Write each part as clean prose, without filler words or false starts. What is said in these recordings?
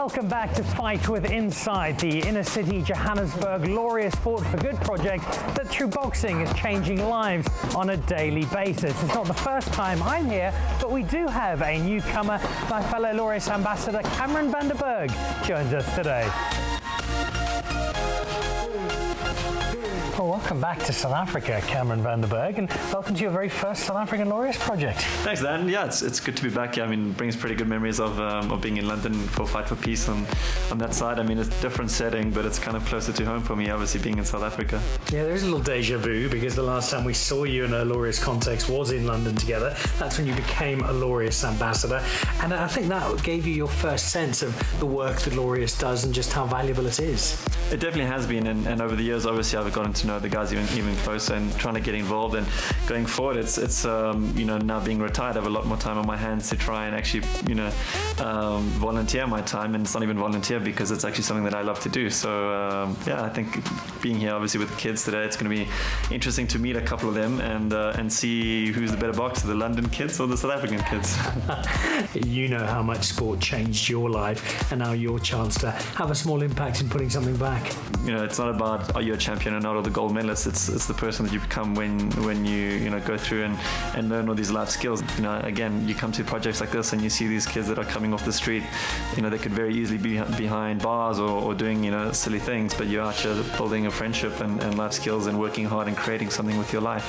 Welcome back to Fight with Inside, the inner city Johannesburg Laureus Sport for Good project that through boxing is changing lives on a daily basis. It's not the first time I'm here, but we do have a newcomer. My fellow Laureus ambassador Cameron van der Burgh joins us today. Well, welcome back to South Africa, Cameron van der Burgh, and welcome to your very first South African Laureus project. Thanks, Dan. Yeah, it's good to be back here. I mean, it brings pretty good memories of being in London for Fight for Peace on that side. I mean, it's a different setting, but it's kind of closer to home for me, obviously, being in South Africa. Yeah, there's a little deja vu, because the last time we saw you in a Laureus context was in London together. That's when you became a Laureus ambassador, and I think that gave you your first sense of the work that Laureus does and just how valuable it is. It definitely has been, and over the years, obviously, I've gotten to know the guys even closer and trying to get involved. And going forward, it's now being retired, I have a lot more time on my hands to try and actually volunteer my time. And it's not even volunteer because it's actually something that I love to do. So I think being here obviously with the kids today, it's going to be interesting to meet a couple of them and see who's the better boxer, the London kids or the South African kids. You know how much sport changed your life, and now your chance to have a small impact in putting something back. It's not about are you a champion or not, or the gold medalist. It's the person that you become when you go through and learn all these life skills. Again, you come to projects like this and you see these kids that are coming off the street. They could very easily be behind bars or doing silly things, but you're out here building a friendship and life skills and working hard and creating something with your life.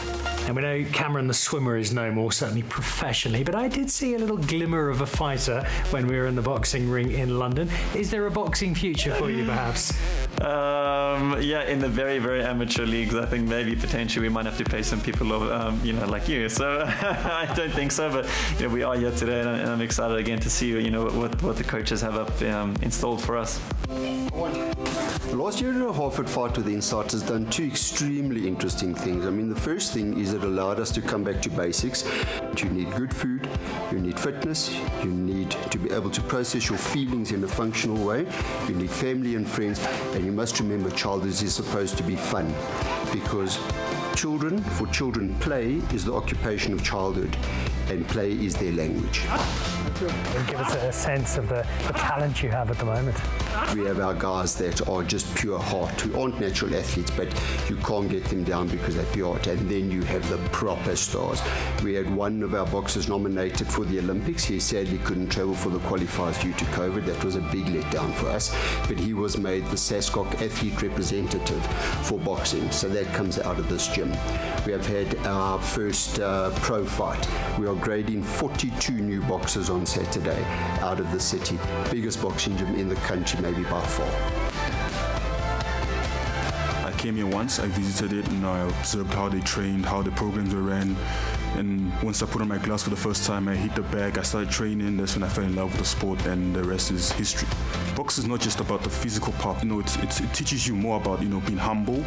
And we know Cameron the swimmer is no more, certainly professionally, but I did see a little glimmer of a fighter when we were in the boxing ring in London. Is there a boxing future for you, perhaps? In the very, very amateur leagues, I think maybe potentially we might have to pay some people, like you. So I don't think so, but we are here today, and I'm excited again to see what the coaches have up installed for us. Last year and a half at Fight with Inside has done two extremely interesting things. I mean, the first thing is it allowed us to come back to basics. You need good food, you need fitness, you need to be able to process your feelings in a functional way, you need family and friends, and you must remember childhood is supposed to be fun, because for children, play is the occupation of childhood, and play is their language. And give us a sense of the talent you have at the moment. We have our guys that are just pure heart, who aren't natural athletes, but you can't get them down because they're pure heart. And then you have the proper stars. We had one of our boxers nominated for the Olympics. He sadly couldn't travel for the qualifiers due to COVID. That was a big letdown for us. But he was made the SASCOC athlete representative for boxing. So that comes out of this gym. We have had our first pro fight. We are grading 42 new boxers on Saturday out of the city. Biggest boxing gym in the country, maybe by far. I came here once, I visited it, and I observed how they trained, how the programs were ran. And once I put on my gloves for the first time, I hit the bag, I started training. That's when I fell in love with the sport, and the rest is history. Boxing is not just about the physical part. It teaches you more about being humble,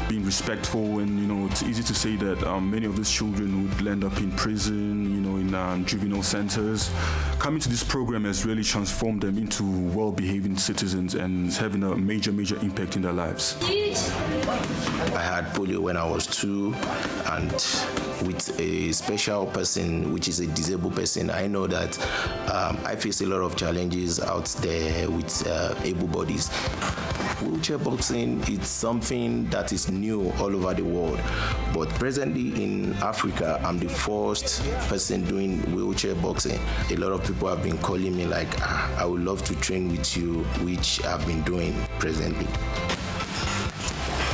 being respectful, and it's easy to say that many of these children would end up in prison, in juvenile centers. Coming to this program has really transformed them into well-behaving citizens and is having a major impact in their lives. I had polio when I was 2, and with a special person, which is a disabled person, I know that I face a lot of challenges out there with able bodies. Wheelchair boxing, it's something that is new all over the world, but presently in Africa, I'm the first person doing wheelchair boxing. A lot of people have been calling me like, I would love to train with you, which I've been doing presently.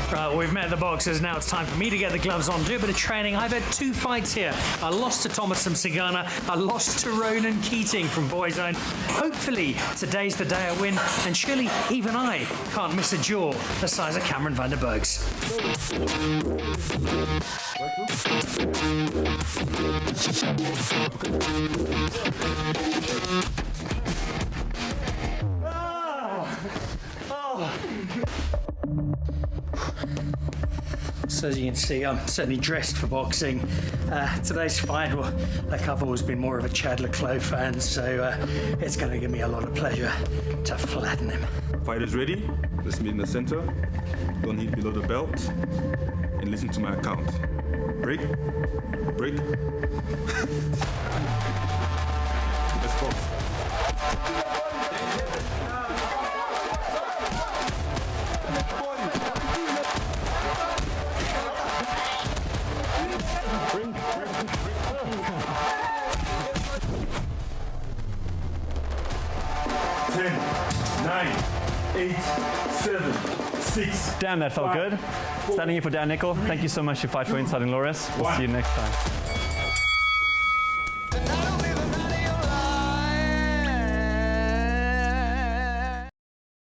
Right, we've met the boxers. Now it's time for me to get the gloves on, do a bit of training. I've had 2 fights here. I lost to Thomas Msigana. I lost to Ronan Keating from Boyzone. Hopefully, today's the day I win, and surely even I can't miss a jaw the size of Cameron van der Burgh's. So as you can see, I'm certainly dressed for boxing. Today's fight, well, like I've always been more of a Chad Leclos fan, so it's going to give me a lot of pleasure to flatten him. Fighters ready? Let's meet in the center. Don't hit below the belt. And listen to my count. Break. Let's go. 9, 8, 7, 6. Damn, that felt good. Standing in for Dan Nicholl. Thank you so much to Fight for Insight and Laureus. We'll see you next time.